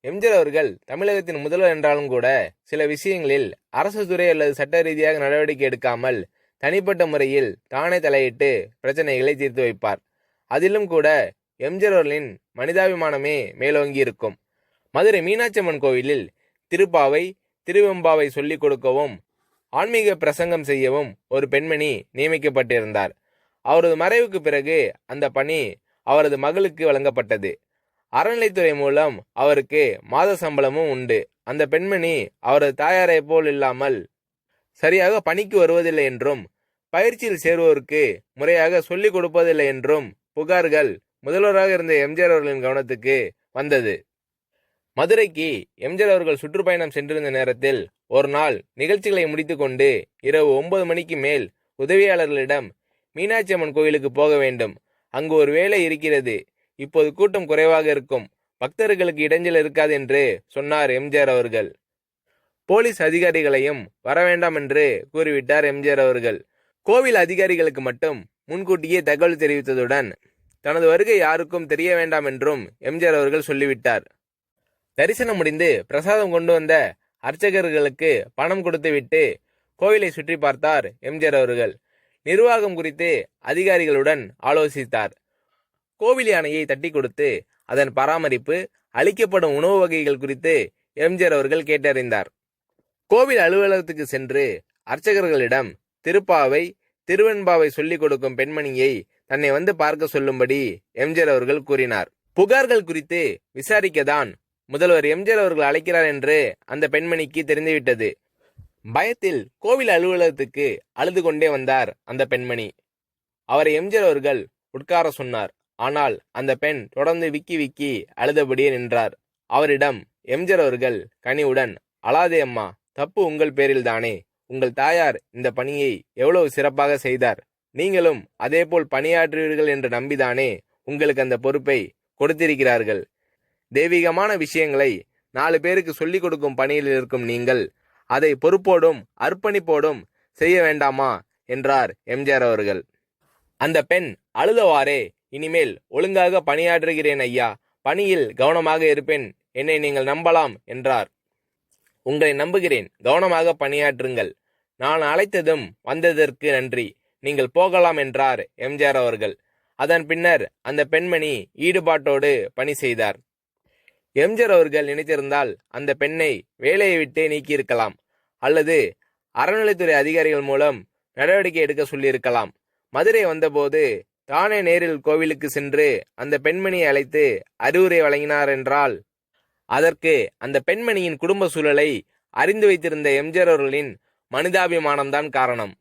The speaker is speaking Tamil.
எம்ஜிஆர் அவர்கள் தமிழகத்தின் முதல்வர் என்றாலும் கூட சில விஷயங்களில் அரசு துறை அல்லது சட்ட ரீதியாக நடவடிக்கை எடுக்காமல் தனிப்பட்ட முறையில் தானே தலையிட்டு பிரச்சனைகளை தீர்த்து வைப்பார். அதிலும் கூட எம்ஜிஆர் அவர்களின் மனிதாபிமானமே மேலோங்கி இருக்கும். மதுரை மீனாட்சி அம்மன் கோவிலில் திருப்பாவை திருவெம்பாவை சொல்லிக் கொடுக்கவும் ஆன்மீக பிரசங்கம் செய்யவும் ஒரு பெண்மணி நியமிக்கப்பட்டிருந்தார். அவரது மறைவுக்கு பிறகு அந்த பணி அவரது மகளுக்கு வழங்கப்பட்டது. அறநிலைத்துறை மூலம் அவருக்கு மாத சம்பளமும் உண்டு. அந்த பெண்மணி அவரது தாயாரை போல் இல்லாமல் சரியாக பணிக்கு வருவதில்லை என்றும் பயிற்சியில் சேருவோருக்கு முறையாக சொல்லிக் கொடுப்பதில்லை என்றும் புகார்கள் முதல்வராக இருந்த எம்ஜிஆர் அவர்களின் கவனத்துக்கு வந்தது. மதுரைக்கு எம்ஜிஆர் அவர்கள் சுற்றுப்பயணம் சென்றிருந்த நேரத்தில் ஒரு நாள் நிகழ்ச்சிகளை முடித்துக்கொண்டு இரவு 9 மணிக்கு மேல் உதவியாளர்களிடம் மீனாட்சி அம்மன் கோயிலுக்கு போக வேண்டும், அங்கு ஒரு வேலை இருக்கிறது, இப்போது கூட்டம் குறைவாக இருக்கும், பக்தர்களுக்கு இடைஞ்சல் இருக்காது என்று சொன்னார் எம்ஜிஆர் அவர்கள். போலீஸ் அதிகாரிகளையும் வரவேண்டாம் என்று கூறிவிட்டார் எம்ஜிஆர் அவர்கள். கோவில் அதிகாரிகளுக்கு மட்டும் முன்கூட்டியே தகவல் தெரிவித்ததுடன் தனது வருகை யாருக்கும் தெரிய வேண்டாம் என்றும் எம்ஜிஆர் அவர்கள் சொல்லிவிட்டார். தரிசனம் முடிந்து பிரசாதம் கொண்டு வந்த அர்ச்சகர்களுக்கு பணம் கொடுத்துவிட்டு கோவிலை சுற்றி பார்த்தார் எம்ஜிஆர் அவர்கள். நிர்வாகம் குறித்து அதிகாரிகளுடன் ஆலோசித்தார். கோவில் யானையை தட்டி கொடுத்து அதன் பராமரிப்பு, அளிக்கப்படும் உணவு வகைகள் குறித்து எம்ஜிஆர் அவர்கள் கேட்டறிந்தார். கோவில் அலுவலகத்துக்கு சென்று அர்ச்சகர்களிடம் திருப்பாவை திருவெண்பாவை சொல்லிக் கொடுக்கும் பெண்மணியை தன்னை வந்து பார்க்க சொல்லும்படி எம்ஜிஆர் அவர்கள் கூறினார். புகார்கள் குறித்து விசாரிக்கத்தான் முதல்வர் எம்ஜிஆர் அவர்கள் அழைக்கிறார் என்று அந்த பெண்மணிக்கு தெரிந்துவிட்டது. பயத்தில் கோவில் அலுவலகத்துக்கு அழுது கொண்டே வந்தார் அந்த பெண்மணி. அவரை எம்ஜிஆர் அவர்கள் உட்கார சொன்னார். ஆனால் அந்த பெண் தொடர்ந்து விக்கி விக்கி அழுதபடியே நின்றார். அவரிடம் எம்ஜிஆர் அவர்கள் கனிவுடன், அழாதே அம்மா, தப்பு உங்கள் பேரில் தானே, உங்கள் தாயார் இந்த பணியை எவ்வளவு சிறப்பாக செய்தார், நீங்களும் அதேபோல் பணியாற்றுவீர்கள் என்று நம்பிதானே உங்களுக்கு அந்த பொறுப்பை கொடுத்திருக்கிறார்கள். தெய்வீகமான விஷயங்களை 4 பேருக்கு சொல்லிக் கொடுக்கும் பணியில் இருக்கும் நீங்கள் அதை பொறுப்போடும் அர்ப்பணிப்போடும் செய்ய வேண்டாமா என்றார் எம்ஜிஆர் அவர்கள். அந்த பெண் அழுதவாறே, இனிமேல் ஒழுங்காக பணியாற்றுகிறேன் ஐயா, பணியில் கவனமாக இருப்பேன், என்னை நீங்கள் நம்பலாம் என்றார். உங்களை நம்புகிறேன், கவனமாக பணியாற்றுங்கள், நான் அழைத்ததும் வந்ததற்கு நன்றி, நீங்கள் போகலாம் என்றார் எம்ஜிஆர் அவர்கள். அதன் பின்னர் அந்த பெண்மணி ஈடுபாட்டோடு பணி செய்தார். எம்ஜிஆர் அவர்கள் நினைத்திருந்தால் அந்த பெண்ணை வேலையை விட்டு நீக்கியிருக்கலாம், அல்லது அறநிலைத்துறை அதிகாரிகள் மூலம் நடவடிக்கை எடுக்க சொல்லியிருக்கலாம். மதுரை வந்தபோது தானே நேரில் கோவிலுக்கு சென்று அந்த பெண்மணியை அழைத்து அறிவுரை வழங்கினார் என்றால் அதற்கு அந்த பெண்மணியின் குடும்ப சூழலை அறிந்து வைத்திருந்த எம்ஜிஆர் அவர்களின் மனிதாபிமானம்தான் காரணம்.